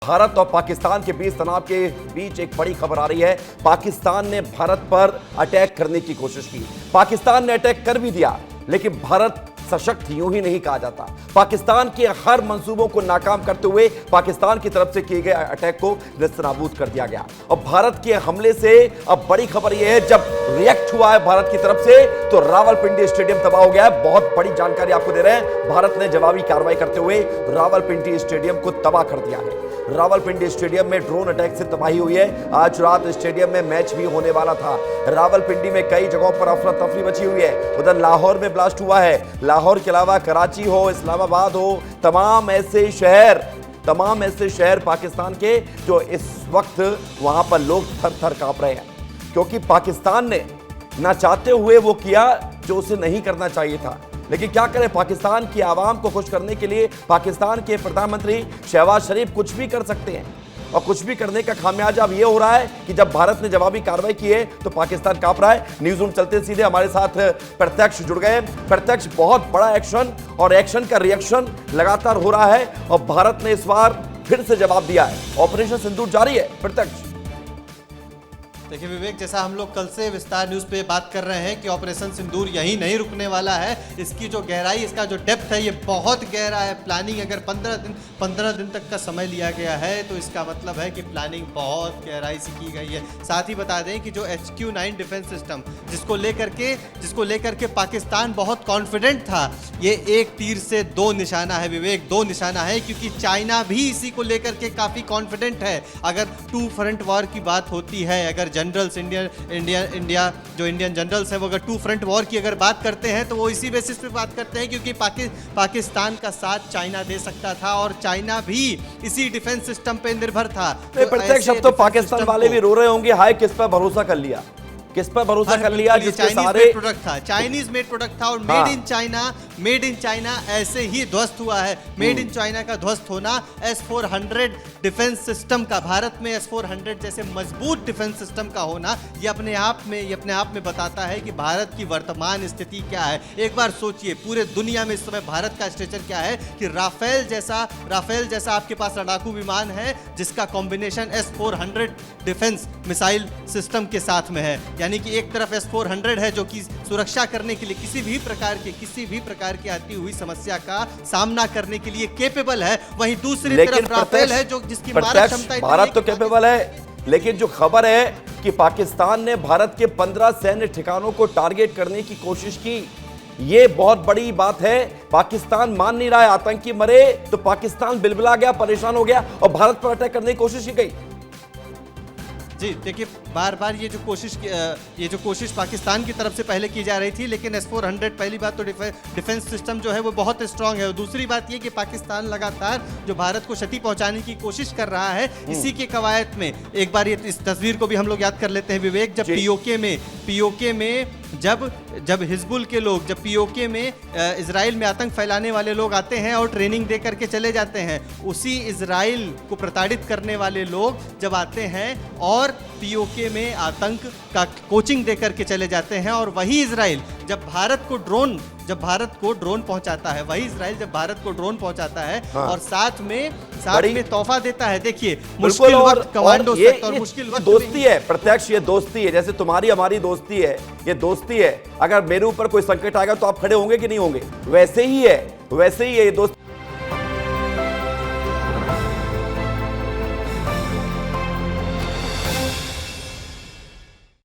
भारत और पाकिस्तान के बीच तनाव के बीच एक बड़ी खबर आ रही है। पाकिस्तान ने भारत पर अटैक करने की कोशिश की। पाकिस्तान ने अटैक कर भी दिया, लेकिन भारत सशक्त यूं ही नहीं कहा जाता। पाकिस्तान के हर मंसूबों को नाकाम करते हुए पाकिस्तान की तरफ से किए गए अटैक को नेस्तनाबूद कर दिया गया। और भारत के हमले से अब बड़ी खबर यह है, जब रिएक्ट हुआ है भारत की तरफ से तो रावलपिंडी स्टेडियम तबाह हो गया है। बहुत बड़ी जानकारी आपको दे रहे हैं। भारत ने जवाबी कार्रवाई करते हुए रावलपिंडी स्टेडियम को तबाह कर दिया है। रावलपिंडी स्टेडियम में ड्रोन अटैक से तबाही हुई है। आज रात स्टेडियम में मैच भी होने वाला था। रावलपिंडी में कई जगहों पर अफरा तफरी मची हुई है। उधर लाहौर में ब्लास्ट हुआ है। लाहौर के अलावा कराची हो, इस्लामाबाद हो, तमाम ऐसे शहर पाकिस्तान के जो इस वक्त वहां पर लोग थर थर कांप रहे हैं, क्योंकि पाकिस्तान ने ना चाहते हुए वो किया जो उसे नहीं करना चाहिए था। लेकिन क्या करें, पाकिस्तान की आवाम को खुश करने के लिए पाकिस्तान के प्रधानमंत्री शहबाज शरीफ कुछ भी कर सकते हैं, और कुछ भी करने का खामियाजा अब यह हो रहा है कि जब भारत ने जवाबी कार्रवाई की है तो पाकिस्तान कांप रहा है। न्यूज रूम चलते सीधे हमारे साथ प्रत्यक्ष जुड़ गए। प्रत्यक्ष, बहुत बड़ा एक्शन और एक्शन का रिएक्शन लगातार हो रहा है और भारत ने इस बार फिर से जवाब दिया है। ऑपरेशन सिंदूर जारी है। प्रत्यक्ष देखिए विवेक, जैसा हम लोग कल से विस्तार न्यूज़ पे बात कर रहे हैं कि ऑपरेशन सिंदूर यही नहीं रुकने वाला है। इसकी जो गहराई, इसका जो डेप्थ है, ये बहुत गहरा है। प्लानिंग अगर 15 दिन तक का समय लिया गया है तो इसका मतलब है कि प्लानिंग बहुत गहराई से की गई है। साथ ही बता दें कि जो HQ-9 डिफेंस सिस्टम जिसको लेकर के पाकिस्तान बहुत कॉन्फिडेंट था, ये एक तीर से दो निशाना है विवेक, दो निशाना है, क्योंकि चाइना भी इसी को लेकर के काफ़ी कॉन्फिडेंट है। अगर टू फ्रंट वॉर की बात होती है, अगर जनरल्स इंडियन जनरल्स हैं वो अगर टू फ्रंट वॉर की अगर बात करते हैं तो वो इसी बेसिस पे बात करते हैं, क्योंकि पाकिस्तान का साथ चाइना दे सकता था और चाइना भी इसी डिफेंस सिस्टम पे निर्भर था। प्रत्यक्ष अब तो पाकिस्तान वाले भी रो रहे होंगे, हाय किस पर भरोसा कर लिया, किस पर भरोसा कर लिया, जिसके सारे प्रोडक्ट था, चाइनीज मेड प्रोडक्ट था और मेड इन चाइना ऐसे ही ध्वस्त हुआ है। मेड इन चाइना का ध्वस्त होना S-400 डिफेंस सिस्टम का, भारत में S-400 जैसे मजबूत डिफेंस सिस्टम का होना, ये अपने आप में बताता है कि भारत की वर्तमान स्थिति क्या है। एक बार सोचिए, पूरे दुनिया में इस समय भारत का स्ट्रेचर क्या है कि राफेल जैसा आपके पास लड़ाकू विमान है जिसका combination S-400 defence missile system के साथ में है। यानी कि एक तरफ S-400 है जो कि सुरक्षा करने के लिए किसी भी प्रकार की आती हुई समस्या का सामना करने के लिए केपेबल है, वहीं दूसरी तरफ राफेल है जो जिसकी मारक क्षमता, भारत तो केपेबल है। लेकिन जो खबर है कि पाकिस्तान ने भारत के 15 सैन्य ठिकानों को टारगेट करने की कोशिश की, ये बहुत बड़ी बात है। पाकिस्तान मान नहीं रहा है, आतंकी मरे तो पाकिस्तान बिलबिला गया, परेशान हो गया और भारत पर अटैक करने की कोशिश की गई। जी देखिए, बार बार ये जो कोशिश पाकिस्तान की तरफ से पहले की जा रही थी, लेकिन S-400 पहली बात तो डिफेंस सिस्टम जो है वो बहुत स्ट्रांग है, और दूसरी बात ये कि पाकिस्तान लगातार जो भारत को क्षति पहुंचाने की कोशिश कर रहा है, इसी के कवायद में एक बार ये इस तस्वीर को भी हम लोग याद कर लेते हैं विवेक। जब पीओके में जब हिजबुल के लोग, जब पीओके में इजराइल में आतंक फैलाने वाले लोग आते हैं और ट्रेनिंग दे करके चले जाते हैं, उसी इजराइल को प्रताड़ित करने वाले लोग जब आते हैं और पीओके में आतंक का कोचिंग दे करके चले जाते हैं, और वही इजराइल जब भारत को ड्रोन पहुंचाता है, और साथ में तोहफा देता है। देखिए, मुश्किल वक्त कमांडो सेक्टर और मुश्किल वक्त दोस्ती है प्रत्यक्ष, ये दोस्ती है, जैसे तुम्हारी हमारी दोस्ती है, ये दोस्ती है। अगर मेरे ऊपर कोई संकट आएगा तो आप खड़े होंगे कि नहीं होंगे, वैसे ही है ये दोस्ती।